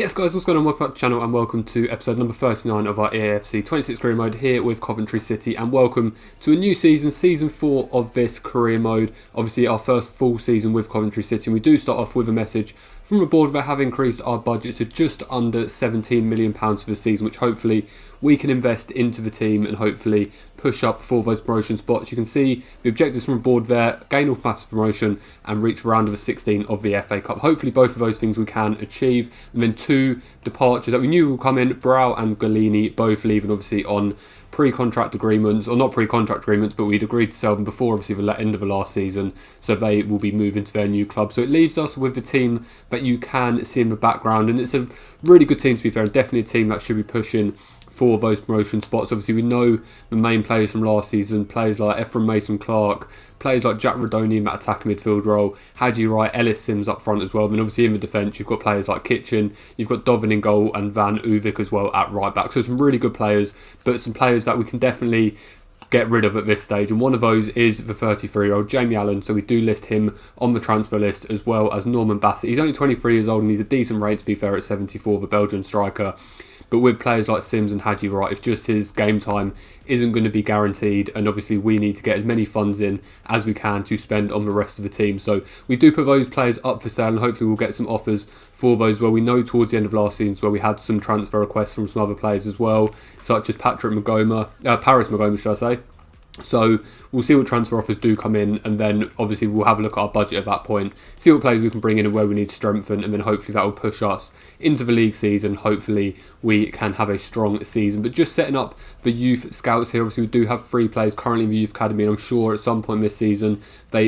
Yes guys, what's going on? Welcome back to the channel and welcome to episode number 39 of our EAFC 26 career mode here with Coventry City, and welcome to a new season, season 4 of this career mode. Obviously our first full season with Coventry City, and we do start off with a message from the board that have increased our budget to just under £17 million for the season, which hopefully we can invest into the team and hopefully push up for those promotion spots. You can see the objectives from the board there: gain automatic promotion and reach round of the 16 of the FA Cup. Hopefully both of those things we can achieve. And then two departures that we knew would come in: Brow and Golini both leaving obviously on pre-contract agreements, or not pre-contract agreements, but we'd agreed to sell them before obviously the end of the last season, so they will be moving to their new club. So it leaves us with the team that you can see in the background, and it's a really good team to be fair, and definitely a team that should be pushing for those promotion spots. Obviously we know the main players from last season, players like Ephraim Mason-Clark, players like Jack Radoni in that attacking midfield role, Hadji Wright, Ellis Sims up front as well. And obviously in the defence you've got players like Kitchen, you've got Dovin in goal and Van Uvik as well at right back. So some really good players, but some players that we can definitely get rid of at this stage, and one of those is the 33-year-old Jamie Allen. So we do list him on the transfer list, as well as Norman Bassett. He's only 23 years old and he's a decent rate to be fair at 74, the Belgian striker. But with players like Sims and Hadji Wright, it's just his game time isn't going to be guaranteed, and obviously we need to get as many funds in as we can to spend on the rest of the team. So we do put those players up for sale, and hopefully we'll get some offers for those. Where we know towards the end of last season where we had some transfer requests from some other players as well, such as Paris Magoma should I say. So we'll see what transfer offers do come in, and then obviously we'll have a look at our budget at that point, see what players we can bring in and where we need to strengthen, and then hopefully that will push us into the league season. Hopefully we can have a strong season. But just setting up the youth scouts here, obviously we do have 3 players currently in the youth academy, and I'm sure at some point this season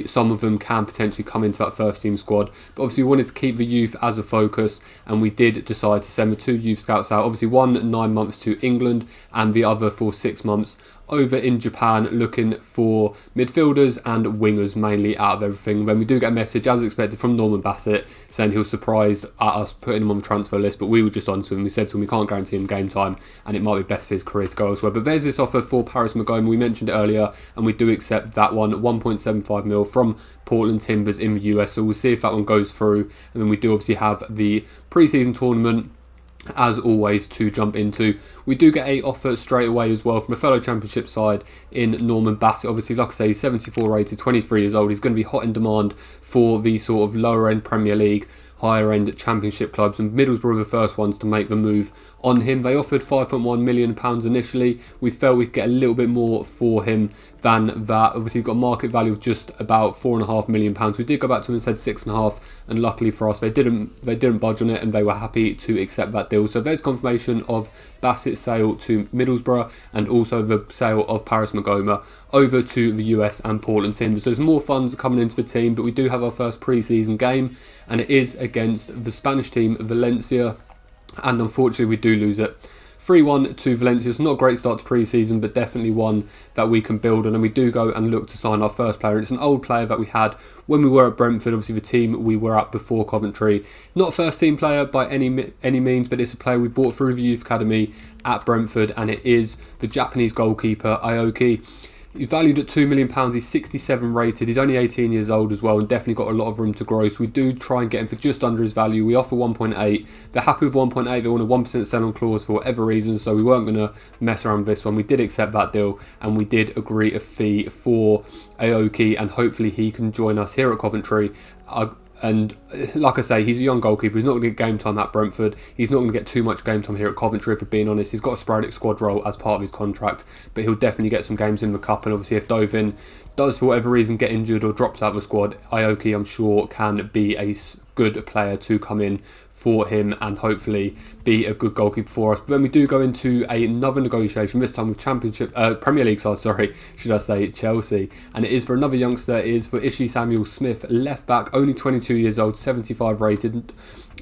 some of them can potentially come into that first team squad. But obviously we wanted to keep the youth as a focus, and we did decide to send the 2 youth scouts out, obviously one 9 months to England and the other for 6 months over in Japan, looking for midfielders and wingers mainly out of everything. Then we do get a message, as expected, from Norman Bassett saying he was surprised at us putting him on the transfer list, but we were just on to him. We said to him we can't guarantee him game time and it might be best for his career to go elsewhere. But there's this offer for Paris Magoma, we mentioned it earlier, and we do accept that one, 1.75 mil from Portland Timbers in the US. So we'll see if that one goes through. And then we do obviously have the pre-season tournament as always to jump into. We do get a offer straight away as well from a fellow championship side in Norman Bassett. Obviously, like I say, he's 74 rated, 23 years old. He's going to be hot in demand for the sort of lower end Premier League, higher end championship clubs, and Middlesbrough were the first ones to make the move on him. They offered £5.1 million initially. We felt we'd get a little bit more for him than that. Obviously, we've got a market value of just about £4.5 million. We did go back to him and said 6.5, and luckily for us, they didn't budge on it, and they were happy to accept that deal. So there's confirmation of Bassett's sale to Middlesbrough, and also the sale of Paris Magoma over to the US and Portland Timbers. So there's more funds coming into the team, but we do have our first pre-season game, and it is against the Spanish team Valencia, and unfortunately we do lose it 3-1 to Valencia. It's not a great start to pre-season, but definitely one that we can build on, and we do go and look to sign our first player. It's an old player that we had when we were at Brentford, obviously the team we were at before Coventry. Not a first team player by any means, but it's a player we bought through the youth academy at Brentford, and it is the Japanese goalkeeper Awoke. He's valued at £2 million, he's 67 rated, he's only 18 years old as well, and definitely got a lot of room to grow. So we do try and get him for just under his value. We offer 1.8, they're happy with 1.8, they want a 1% sell-on clause for whatever reason, so we weren't going to mess around with this one. We did accept that deal, and we did agree a fee for Aoki, and hopefully he can join us here at Coventry. And like I say, he's a young goalkeeper. He's not going to get game time at Brentford. He's not going to get too much game time here at Coventry, if we're being honest. He's got a sporadic squad role as part of his contract, but he'll definitely get some games in the cup. And obviously if Dovin does for whatever reason get injured or drops out of the squad, Aoki I'm sure can be a good player to come in for him and hopefully be a good goalkeeper for us. But then we do go into another negotiation, this time with Premier League side, should I say, Chelsea. And it is for another youngster. It is for Ishii Samuel Smith, left back, only 22 years old, 75 rated.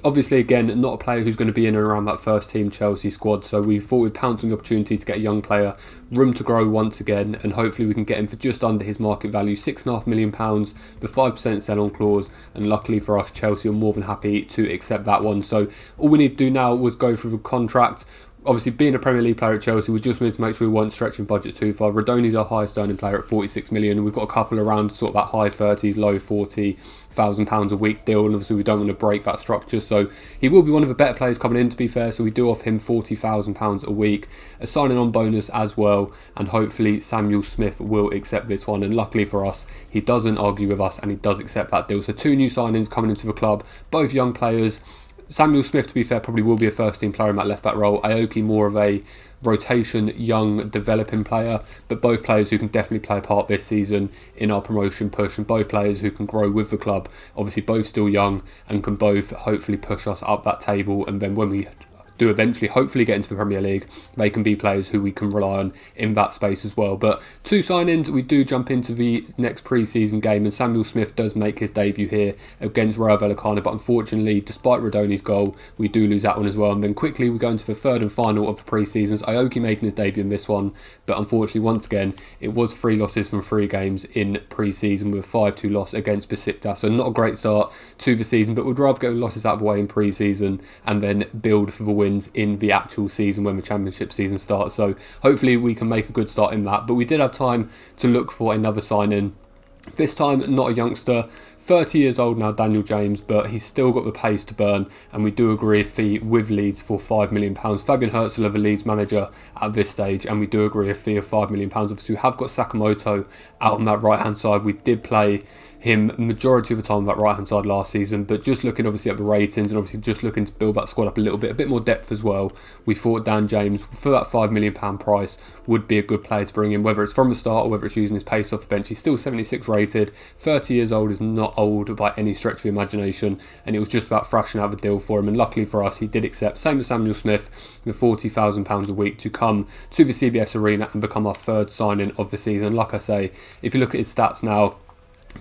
Obviously, again, not a player who's going to be in and around that first team Chelsea squad. So we thought we'd pounce on the opportunity to get a young player, room to grow once again, and hopefully we can get him for just under his market value, £6.5 million, the 5% sell-on clause. And luckily for us, Chelsea are more than happy to accept that one. So all we need to do now was go through the contract. Obviously, being a Premier League player at Chelsea, we just wanted to make sure we weren't stretching budget too far. Rodoni's our highest earning player at 46 million. We've got a couple around sort of that high 30s, low 40,000 pounds a week deal, and obviously we don't want to break that structure. So he will be one of the better players coming in, to be fair. So we do offer him £40,000 a week, a signing on bonus as well, and hopefully Samuel Smith will accept this one. And luckily for us, he doesn't argue with us and he does accept that deal. So 2 new signings coming into the club, both young players. Samuel Smith, to be fair, probably will be a first team player in that left back role. Awoke, more of a rotation, young, developing player, but both players who can definitely play a part this season in our promotion push, and both players who can grow with the club. Obviously both still young and can both hopefully push us up that table, and then when we do eventually hopefully get into the Premier League, they can be players who we can rely on in that space as well. But 2 signings, we do jump into the next pre-season game, and Samuel Smith does make his debut here against Rayo Vallecano, but unfortunately, despite Rodoni's goal, we do lose that one as well. And then quickly we go into the third and final of the pre-seasons. Aoki making his debut in this one, but unfortunately once again it was 3 losses from 3 games in pre-season, with a 5-2 loss against Besiktas. So not a great start to the season, but we'd rather get the losses out of the way in pre-season and then build for the win in the actual season when the championship season starts. So hopefully we can make a good start in that. But we did have time to look for another sign-in. This time not a youngster, 30 years old now, Daniel James, but he's still got the pace to burn, and we do agree a fee with Leeds for £5 million. Fabian Herzl, the Leeds manager at this stage, and we do agree a fee of £5 million. Obviously we have got Sakamoto out on that right hand side. We did play him majority of the time on that right hand side last season, but just looking obviously at the ratings and obviously just looking to build that squad up a little bit, a bit more depth as well, we thought Dan James for that £5 million price would be a good player to bring in, whether it's from the start or whether it's using his pace off the bench. He's still 76 rated, 30 years old is not old by any stretch of the imagination, and it was just about thrashing out the deal for him, and luckily for us he did accept, same as Samuel Smith, the £40,000 a week to come to the CBS Arena and become our 3rd signing of the season. Like I say, if you look at his stats now,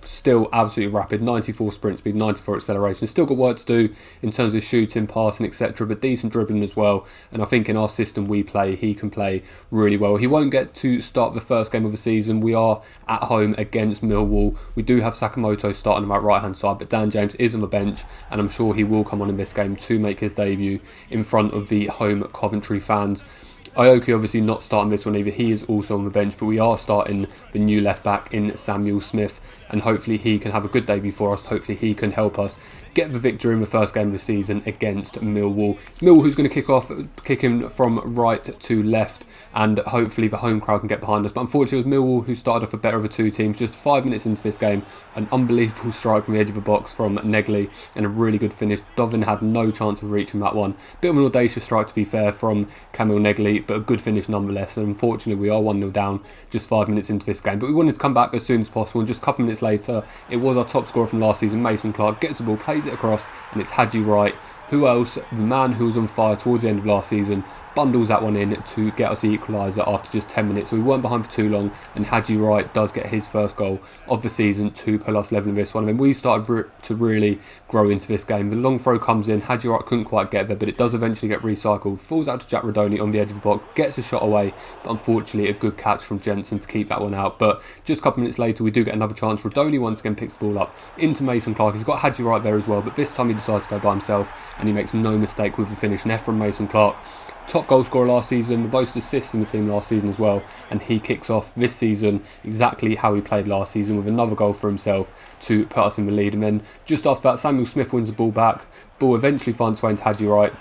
still absolutely rapid, 94 sprint speed, 94 acceleration. Still got work to do in terms of shooting, passing, etc., but decent dribbling as well. And I think in our system we play, he can play really well. He won't get to start the first game of the season. We are at home against Millwall. We do have Sakamoto starting on our right hand side, but Dan James is on the bench, and I'm sure he will come on in this game to make his debut in front of the home Coventry fans. Aoki obviously not starting this one either, he is also on the bench, but we are starting the new left back in Samuel Smith, and hopefully he can have a good debut for us. Hopefully he can help us get the victory in the first game of the season against Millwall. Millwall, who's going to kick him from right to left, and hopefully the home crowd can get behind us. But unfortunately it was Millwall who started off the better of the 2 teams. Just 5 minutes into this game, an unbelievable strike from the edge of the box from Negley and a really good finish. Dovin had no chance of reaching that one. Bit of an audacious strike to be fair from Kamil Negley, but a good finish nonetheless. And unfortunately we are 1-0 down just 5 minutes into this game, but we wanted to come back as soon as possible, and just a couple of minutes later it was our top scorer from last season, Mason Clark, gets the ball, plays it across, and it's Hadji Wright. Who else? The man who was on fire towards the end of last season bundles that one in to get us the equaliser after just 10 minutes. So we weren't behind for too long, and Hadji Wright does get his first goal of the season to pull us level in this one. I mean, we started to really grow into this game. The long throw comes in, Hadji Wright couldn't quite get there, but it does eventually get recycled, falls out to Jack Rodoni on the edge of the box, gets a shot away, but unfortunately a good catch from Jensen to keep that one out. But just a couple of minutes later we do get another chance. Rodoni once again picks the ball up into Mason Clark. He's got Hadji Wright there as well, but this time he decides to go by himself, and he makes no mistake with the finish. And from Mason Clark, top goal scorer last season, the most assists in the team last season as well, and he kicks off this season exactly how he played last season, with another goal for himself to put us in the lead. And then just after that, Samuel Smith wins the ball back. Ball eventually finds its way into Hadji Wright.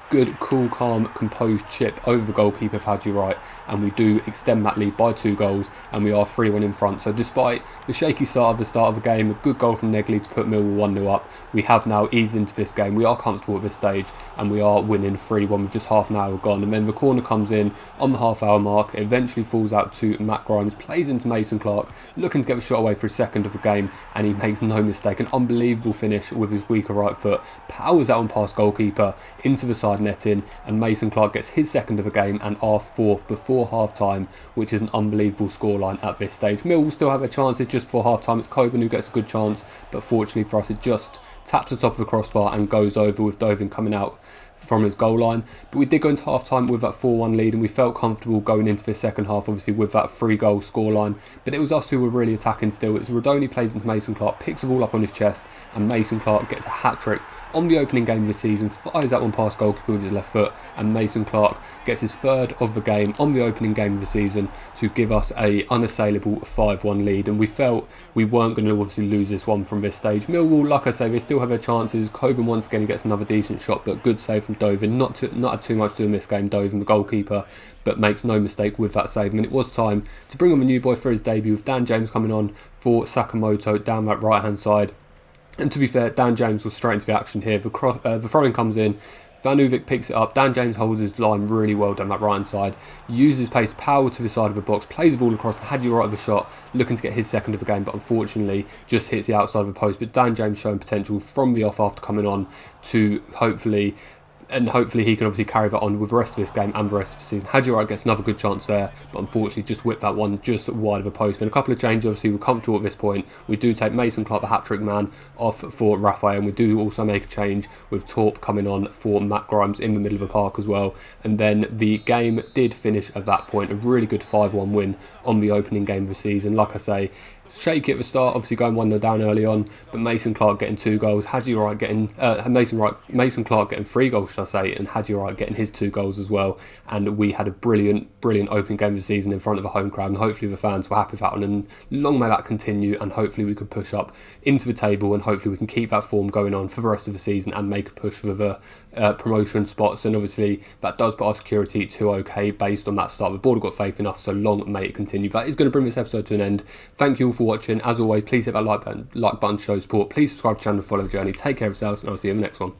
Good, cool, calm, composed chip over the goalkeeper for Hadji Wright, and we do extend that lead by 2 goals, and we are 3-1 in front. So despite the shaky start of the game, a good goal from Negley to put Millwall 1-0 up, we have now eased into this game. We are comfortable at this stage, and we are winning 3-1 with just half an hour gone. And then the corner comes in on the half-hour mark. It eventually falls out to Matt Grimes, plays into Mason Clark, looking to get the shot away for his second of the game, and he makes no mistake. An unbelievable finish with his weaker right foot, powers out on past goalkeeper into the side netting, and Mason Clark gets his second of the game and our 4th before half time, which is an unbelievable scoreline at this stage. Millwall still have their chances just before half time. It's Coburn who gets a good chance, but fortunately for us it just taps the top of the crossbar and goes over, with Dovin coming out from his goal line. But we did go into half time with that 4-1 lead, and we felt comfortable going into the second half, obviously with that 3-goal scoreline. But it was us who were really attacking still. It's Rodoni plays into Mason Clark, picks the ball up on his chest, and Mason Clark gets a hat-trick on the opening game of the season, fires that one past goalkeeper with his left foot, and Mason Clark gets his third of the game on the opening game of the season to give us a unassailable 5-1 lead. And we felt we weren't going to obviously lose this one from this stage. Millwall, like I say, they still have their chances. Coburn once again gets another decent shot, but good save from Dovin. Not had too much to do in this game, Dovin, the goalkeeper, but makes no mistake with that save. And it was time to bring on the new boy for his debut, with Dan James coming on for Sakamoto down that right hand side. And to be fair, Dan James was straight into the action here. The throw-in comes in, Van Uvik picks it up, Dan James holds his line really well down that right hand side, uses pace, power to the side of the box, plays the ball across, Hadji right of the shot, looking to get his second of the game, but unfortunately just hits the outside of the post. But Dan James showing potential from the off after coming on to hopefully he can obviously carry that on with the rest of this game and the rest of the season. Hadji Wright gets another good chance there, but unfortunately just whipped that one just wide of a post. And a couple of changes, obviously we're comfortable at this point. We do take Mason Clark, the hat-trick man, off for Raphael, and we do also make a change with Torp coming on for Matt Grimes in the middle of the park as well. And then the game did finish at that point, a really good 5-1 win on the opening game of the season. Like I say, shaky at the start, obviously going 1-0 down early on, but Mason Clark getting 2 goals, Mason Clark getting 3 goals, should I say, and Hadji Wright getting his 2 goals as well. And we had a brilliant opening game of the season in front of a home crowd, and hopefully the fans were happy with that one, and long may that continue, and hopefully we can push up into the table, and hopefully we can keep that form going on for the rest of the season and make a push for the promotion spots. And obviously that does put our security to okay based on that start. The board have got faith enough, so long may it continue. That is going to bring this episode to an end. Thank you all for watching. As always, please hit that like button to show support. Please subscribe to the channel and follow the journey. Take care of yourselves, and I'll see you in the next one.